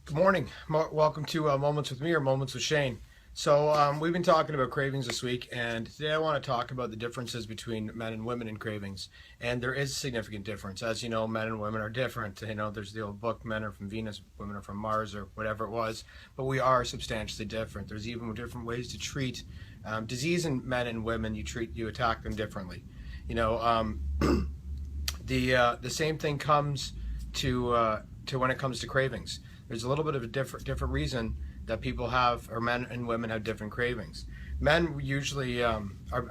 Good morning. Welcome to Moments with Me or Moments with Shane. So we've been talking about cravings this week, and today I want to talk about the differences between men and women in cravings. And there is a significant difference. As you know, men and women are different. You know, there's the old book, men are from Venus, women are from Mars, or whatever it was. But we are substantially different. There's even different ways to treat disease in men and women. You attack them differently. You know, the same thing comes to when it comes to cravings. There's a little bit of a different reason that people have, or men and women have different cravings. Men usually are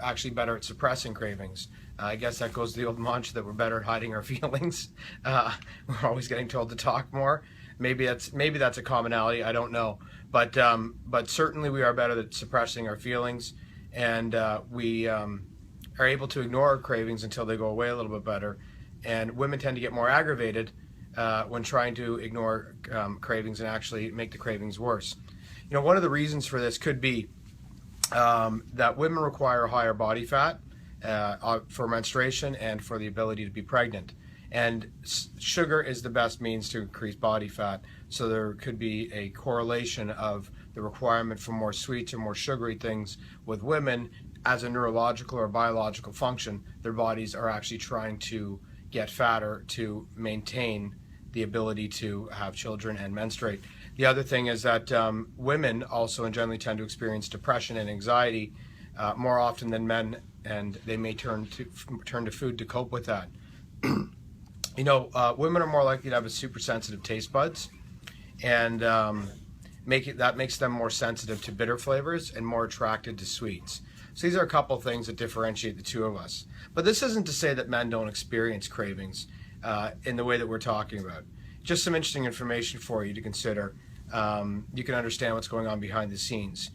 actually better at suppressing cravings. I guess that goes to the old mantra that we're better at hiding our feelings. We're always getting told to talk more. Maybe that's a commonality. I don't know, but certainly we are better at suppressing our feelings, and we are able to ignore our cravings until they go away a little bit better. And women tend to get more aggravated when trying to ignore cravings and actually make the cravings worse. You know, one of the reasons for this could be that women require a higher body fat for menstruation and for the ability to be pregnant. And sugar is the best means to increase body fat. So there could be a correlation of the requirement for more sweets or more sugary things with women as a neurological or biological function. Their bodies are actually trying to get fatter to maintain the ability to have children and menstruate. The other thing is that women also generally tend to experience depression and anxiety more often than men, and they may turn to food to cope with that. You know, women are more likely to have a super sensitive taste buds, and that makes them more sensitive to bitter flavors and more attracted to sweets. So these are a couple things that differentiate the two of us. But this isn't to say that men don't experience cravings in the way that we're talking about. Just some interesting information for you to consider. You can understand what's going on behind the scenes.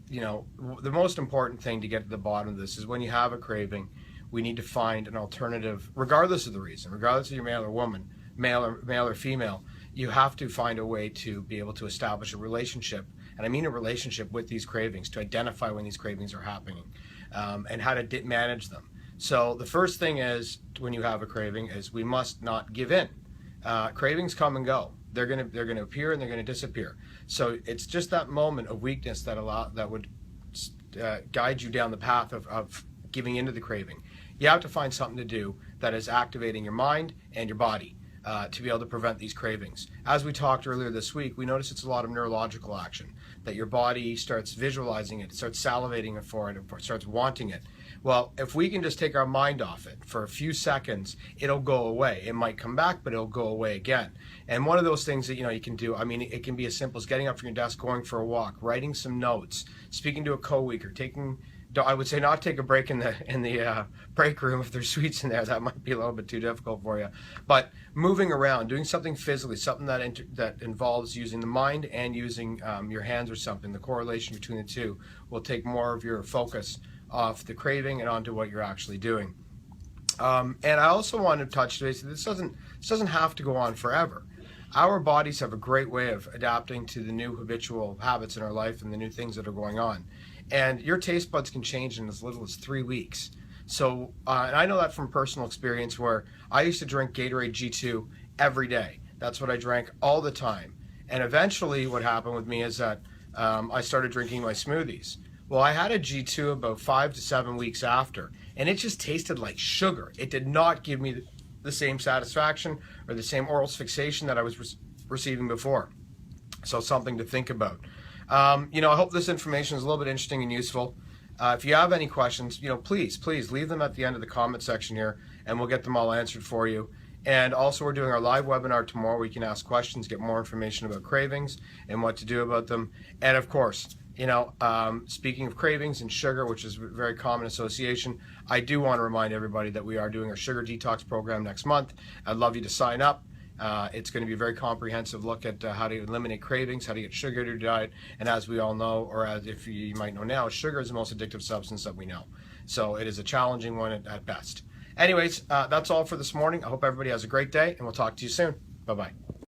You know, the most important thing to get to the bottom of this is when you have a craving, we need to find an alternative, regardless of the reason, regardless of your male or woman, male or female. You have to find a way to be able to establish a relationship, and I mean a relationship with these cravings, to identify when these cravings are happening, and how to manage them. So the first thing is, when you have a craving, is we must not give in. Cravings come and go. They're gonna appear and they're gonna disappear. So it's just that moment of weakness that would guide you down the path of giving into the craving. You have to find something to do that is activating your mind and your body to be able to prevent these cravings. As we talked earlier this week, we noticed it's a lot of neurological action, that your body starts visualizing it, starts salivating for it, starts wanting it. Well, if we can just take our mind off it for a few seconds, it'll go away. It might come back, but it'll go away again. And one of those things that, you know, you can do, I mean, it can be as simple as getting up from your desk, going for a walk, writing some notes, speaking to a coworker, I would say not take a break in the break room if there's sweets in there. That might be a little bit too difficult for you. But moving around, doing something physically, something that involves using the mind and using your hands or something, the correlation between the two will take more of your focus off the craving and onto what you're actually doing. And I also want to touch base. This doesn't have to go on forever. Our bodies have a great way of adapting to the new habitual habits in our life and the new things that are going on. And your taste buds can change in as little as 3 weeks. So, and I know that from personal experience, where I used to drink Gatorade G2 every day. That's what I drank all the time. And eventually what happened with me is that I started drinking my smoothies. Well, I had a G2 about 5 to 7 weeks after, and it just tasted like sugar. It did not give me the same satisfaction or the same oral fixation that I was receiving before. So something to think about. You know, I hope this information is a little bit interesting and useful. If you have any questions, you know, please leave them at the end of the comment section here, and we'll get them all answered for you. And also, we're doing our live webinar tomorrow where you can ask questions, get more information about cravings and what to do about them. And of course, you know, speaking of cravings and sugar, which is a very common association, I do want to remind everybody that we are doing our sugar detox program next month. I'd love you to sign up. It's going to be a very comprehensive look at how to eliminate cravings, how to get sugar to your diet, and as we all know, or as if you might know now, sugar is the most addictive substance that we know. So it is a challenging one at best. Anyways, that's all for this morning. I hope everybody has a great day, and we'll talk to you soon. Bye-bye.